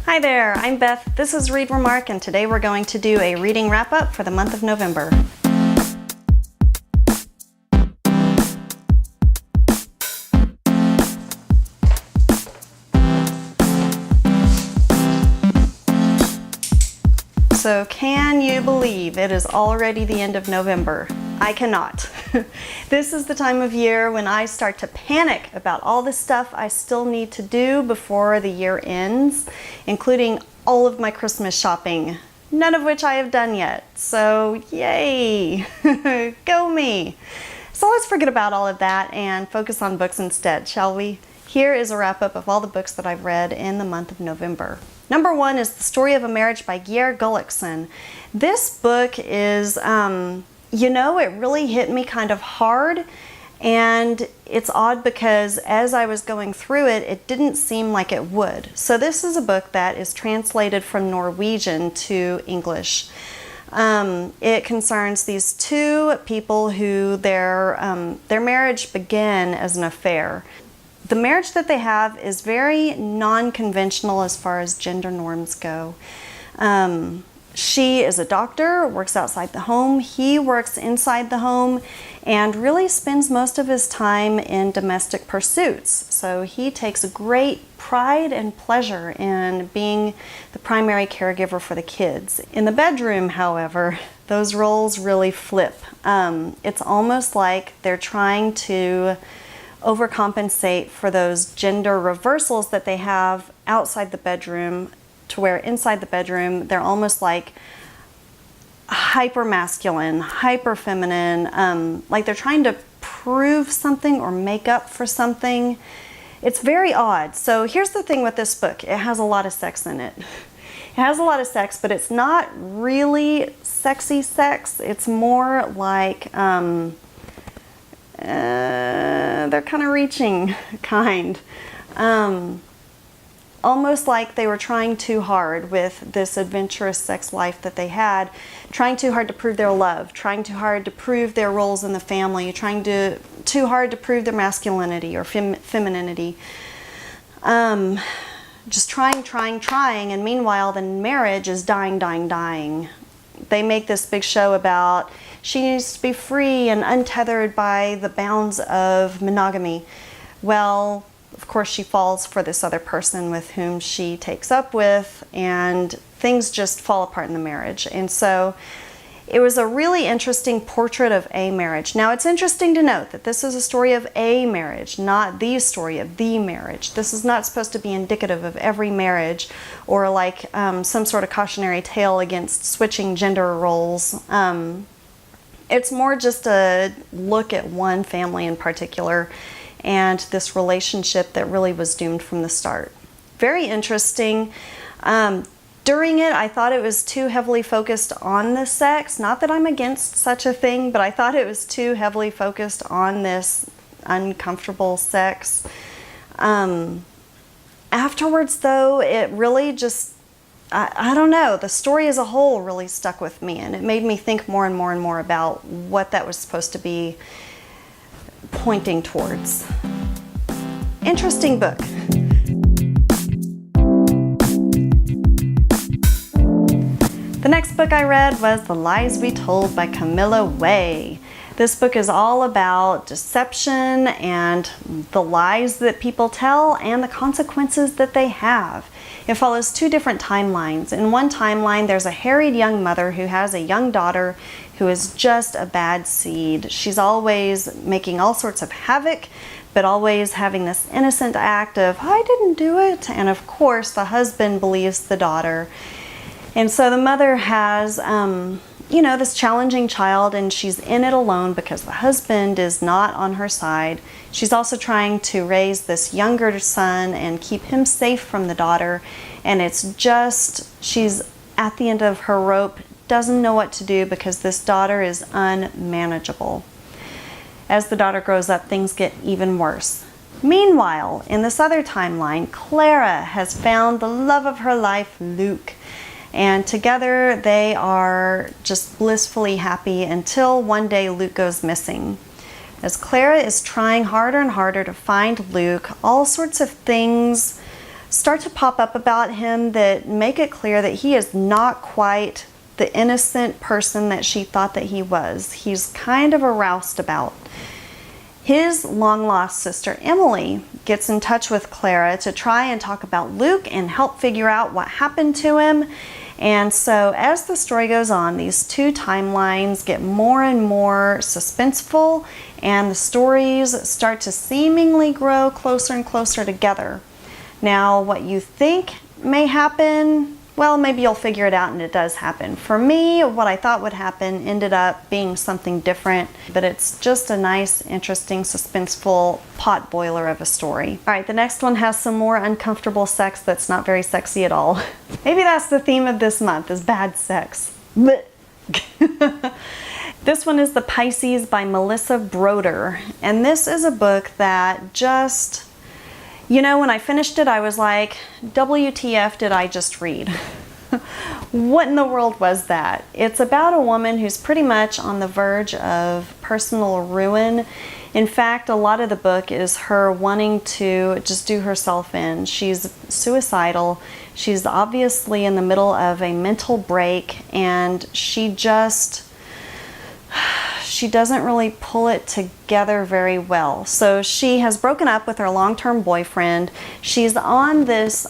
Hi there, I'm Beth. This is Read Remark, and today we're going to do a reading wrap-up for the month of November. So can you believe it is already the end of November? I cannot. This is the time of year when I start to panic about all the stuff I still need to do before the year ends, including all of my Christmas shopping, none of which I have done yet. So yay, go me. So let's forget about all of that and focus on books instead, shall we? Here is a wrap-up of all the books that I've read in the month of November. Number one is The Story of a Marriage by Geir Gulliksen. This book is, it really hit me kind of hard, and it's odd because as I was going through it, it didn't seem like it would. So this is a book that is translated from Norwegian to English. It concerns these two people who their marriage began as an affair. The marriage that they have is very non-conventional as far as gender norms go. She is a doctor, works outside the home. He works inside the home and really spends most of his time in domestic pursuits. So he takes great pride and pleasure in being the primary caregiver for the kids. In the bedroom, however, those roles really flip. It's almost like they're trying to overcompensate for those gender reversals that they have outside the bedroom, to where inside the bedroom they're almost like hyper masculine, hyper feminine, like they're trying to prove something or make up for something. It's very odd. So here's the thing with this book. It has a lot of sex in it. It has a lot of sex, but it's not really sexy sex. It's more like they're kind of reaching kind. Almost like they were trying too hard with this adventurous sex life that they had, trying too hard to prove their love, trying too hard to prove their roles in the family, trying too hard to prove their masculinity or femininity. Just trying, and meanwhile the marriage is dying. They make this big show about she needs to be free and untethered by the bounds of monogamy. Well, of course she falls for this other person with whom she takes up with, and things just fall apart in the marriage. And so it was a really interesting portrait of a marriage. Now it's interesting to note that this is a story of a marriage, not the story of the marriage. This is not supposed to be indicative of every marriage or like some sort of cautionary tale against switching gender roles. It's more just a look at one family in particular and this relationship that really was doomed from the start. Very interesting. During it, I thought it was too heavily focused on the sex. Not that I'm against such a thing, but I thought it was too heavily focused on this uncomfortable sex. Afterwards, though, it really just, I don't know, the story as a whole really stuck with me, and it made me think more and more about what that was supposed to be pointing towards. Interesting book. The next book I read was The Lies We Told by Camilla Way. This book is all about deception and the lies that people tell and the consequences that they have. It follows two different timelines. In one timeline, there's a harried young mother who has a young daughter who is just a bad seed. She's always making all sorts of havoc, but always having this innocent act of, I didn't do it. And of course, the husband believes the daughter. And so the mother has, this challenging child, and she's in it alone because the husband is not on her side. She's also trying to raise this younger son and keep him safe from the daughter. And it's just, she's at the end of her rope, doesn't know what to do because this daughter is unmanageable. As the daughter grows up, things get even worse. Meanwhile, in this other timeline, Clara has found the love of her life, Luke. And together they are just blissfully happy until one day Luke goes missing. As Clara is trying harder and harder to find Luke, all sorts of things start to pop up about him that make it clear that he is not quite the innocent person that she thought that he was. He's kind of a roustabout. His long-lost sister Emily gets in touch with Clara to try and talk about Luke and help figure out what happened to him. And so as the story goes on, these two timelines get more and more suspenseful, and the stories start to seemingly grow closer and closer together. Now, what you think may happen, well, maybe you'll figure it out and it does happen. For me, what I thought would happen ended up being something different, but it's just a nice, interesting, suspenseful pot boiler of a story. All right, the next one has some more uncomfortable sex that's not very sexy at all. Maybe that's the theme of this month, is bad sex. This one is The Pisces by Melissa Broder, and this is a book that just, you know, when I finished it, I was like, WTF did I just read? What in the world was that? It's about a woman who's pretty much on the verge of personal ruin. In fact, a lot of the book is her wanting to just do herself in. She's suicidal. She's obviously in the middle of a mental break, and she doesn't really pull it together very well. So she has broken up with her long-term boyfriend. She's on this,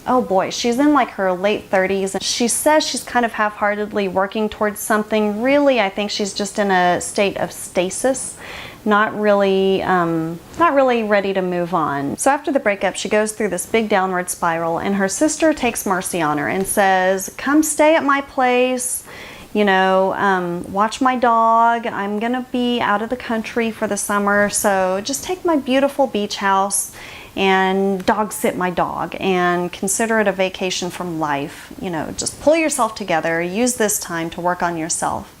oh boy, she's in like her late 30s. And she says she's kind of half-heartedly working towards something. Really, I think she's just in a state of stasis, not really ready to move on. So after the breakup, she goes through this big downward spiral, and her sister takes mercy on her and says, come stay at my place. You know, watch my dog. I'm gonna be out of the country for the summer, so just take my beautiful beach house and dog sit my dog and consider it a vacation from life. You know, just pull yourself together, use this time to work on yourself.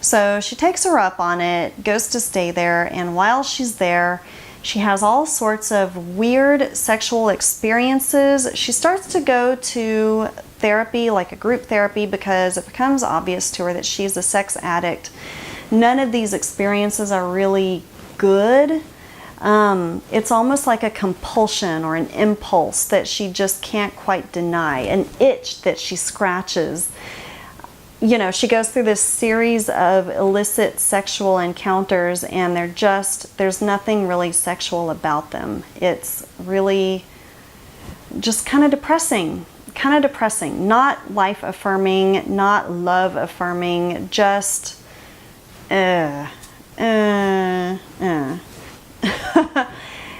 So she takes her up on it, goes to stay there, and while she's there, she has all sorts of weird sexual experiences. She starts to go to therapy, like a group therapy, because it becomes obvious to her that she's a sex addict. None of these experiences are really good. It's almost like a compulsion or an impulse that she just can't quite deny, an itch that she scratches. You know, she goes through this series of illicit sexual encounters, and there's nothing really sexual about them. It's really just kind of depressing, not life affirming, not love affirming, just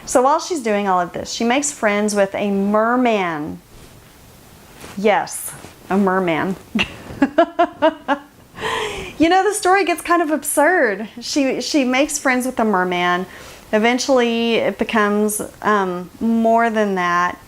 So while she's doing all of this, she makes friends with a merman. Yes, a merman. You know, the story gets kind of absurd. She makes friends with a merman. Eventually it becomes more than that.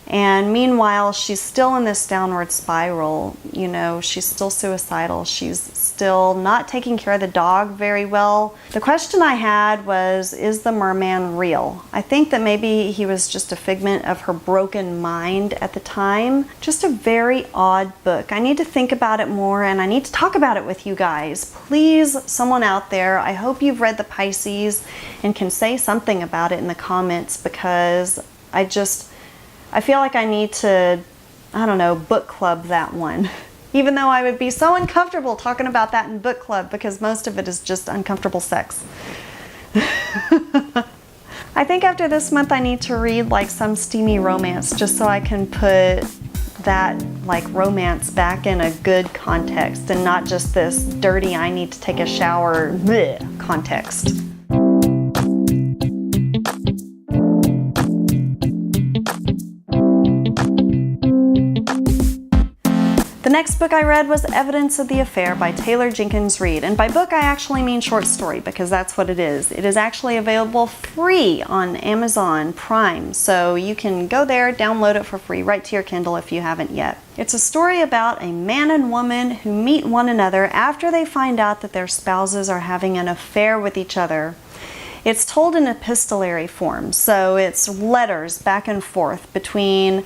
And meanwhile, she's still in this downward spiral. You know, she's still suicidal. She's still not taking care of the dog very well. The question I had was, is the merman real? I think that maybe he was just a figment of her broken mind at the time. Just a very odd book. I need to think about it more, and I need to talk about it with you guys. Please, someone out there, I hope you've read The Pisces and can say something about it in the comments, because I feel like I need to, I don't know, book club that one. Even though I would be so uncomfortable talking about that in book club, because most of it is just uncomfortable sex. I think after this month I need to read like some steamy romance, just so I can put that like romance back in a good context and not just this dirty I need to take a shower bleh context. The next book I read was Evidence of the Affair by Taylor Jenkins Reid. And by book, I actually mean short story, because that's what it is. It is actually available free on Amazon Prime. So you can go there, download it for free right to your Kindle if you haven't yet. It's a story about a man and woman who meet one another after they find out that their spouses are having an affair with each other. It's told in epistolary form, so it's letters back and forth between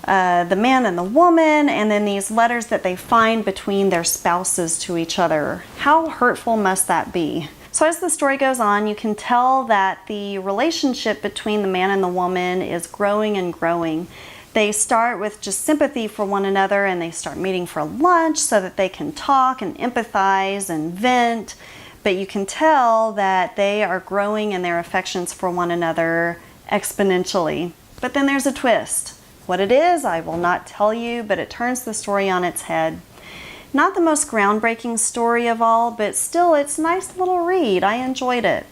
the man and the woman, and then these letters that they find between their spouses to each other. How hurtful must that be? So as the story goes on, you can tell that the relationship between the man and the woman is growing and growing. They start with just sympathy for one another, and they start meeting for lunch so that they can talk and empathize and vent. But you can tell that they are growing in their affections for one another exponentially. But then there's a twist. What it is, I will not tell you, but it turns the story on its head. Not the most groundbreaking story of all, but still it's a nice little read. I enjoyed it.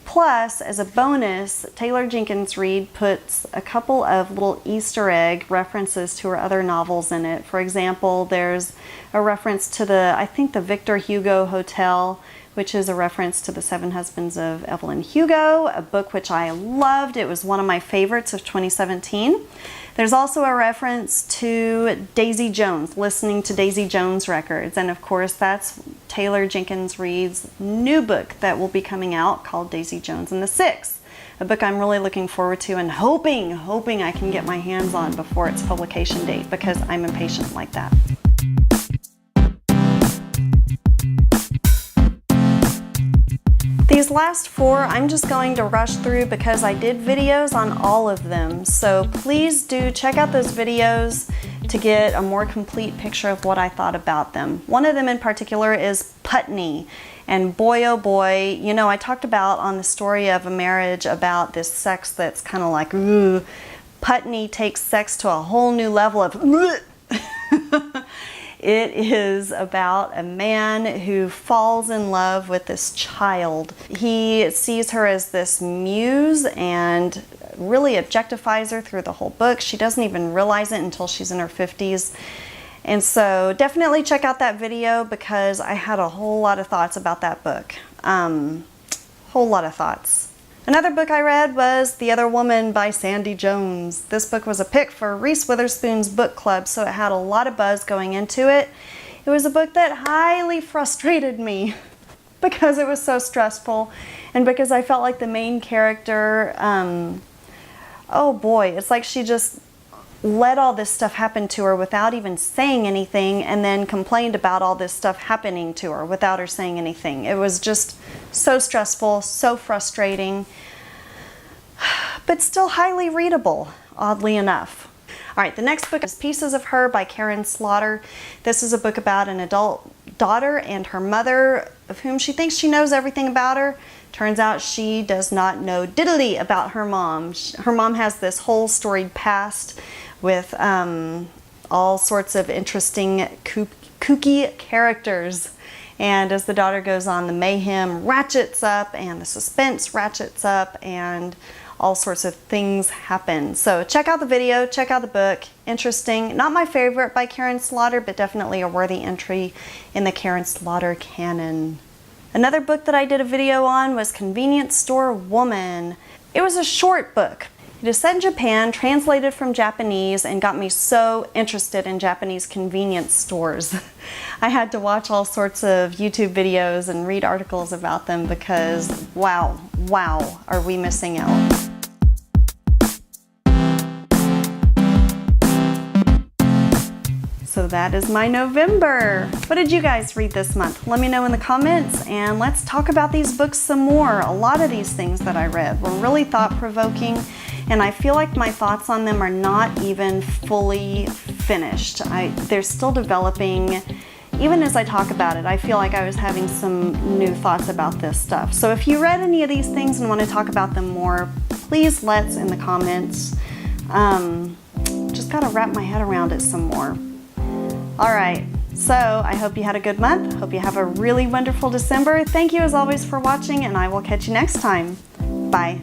Plus, as a bonus, Taylor Jenkins Reid puts a couple of little Easter egg references to her other novels in it. For example, there's a reference to I think the Victor Hugo Hotel, which is a reference to The Seven Husbands of Evelyn Hugo, a book which I loved. It was one of my favorites of 2017. There's also a reference to Daisy Jones, listening to Daisy Jones records. And of course, that's Taylor Jenkins Reid's new book that will be coming out called Daisy Jones and the Six, a book I'm really looking forward to and hoping I can get my hands on before its publication date, because I'm impatient like that. These last four, I'm just going to rush through because I did videos on all of them. So please do check out those videos to get a more complete picture of what I thought about them. One of them in particular is Putney. And boy, oh boy, you know, I talked about on the Story of a Marriage about this sex that's kind of like, ooh. Putney takes sex to a whole new level of It is about a man who falls in love with this child. He sees her as this muse and really objectifies her through the whole book. She doesn't even realize it until she's in her 50s. And so definitely check out that video because I had a whole lot of thoughts about that book. Whole lot of thoughts. Another book I read was The Other Woman by Sandy Jones. This book was a pick for Reese Witherspoon's book club, so it had a lot of buzz going into it. It was a book that highly frustrated me because it was so stressful and because I felt like the main character, oh boy, it's like she just let all this stuff happen to her without even saying anything, and then complained about all this stuff happening to her without her saying anything. It was just so stressful, so frustrating, but still highly readable, oddly enough. All right, the next book is Pieces of Her by Karen Slaughter. This is a book about an adult daughter and her mother, of whom she thinks she knows everything about her. Turns out she does not know diddly about her mom. Her mom has this whole storied past with all sorts of interesting kooky characters. And as the daughter goes on, the mayhem ratchets up and the suspense ratchets up and all sorts of things happen. So check out the video, check out the book. Interesting. Not my favorite by Karen Slaughter, but definitely a worthy entry in the Karen Slaughter canon. Another book that I did a video on was Convenience Store Woman. It was a short book. It is set in Japan, translated from Japanese, and got me so interested in Japanese convenience stores. I had to watch all sorts of YouTube videos and read articles about them because, wow, are we missing out. So that is my November. What did you guys read this month? Let me know in the comments and let's talk about these books some more. A lot of these things that I read were really thought-provoking, and I feel like my thoughts on them are not even fully finished. They're still developing. Even as I talk about it, I feel like I was having some new thoughts about this stuff. So if you read any of these things and want to talk about them more, please let's in the comments. Just gotta wrap my head around it some more. All right, so I hope you had a good month. Hope you have a really wonderful December. Thank you as always for watching, and I will catch you next time. Bye.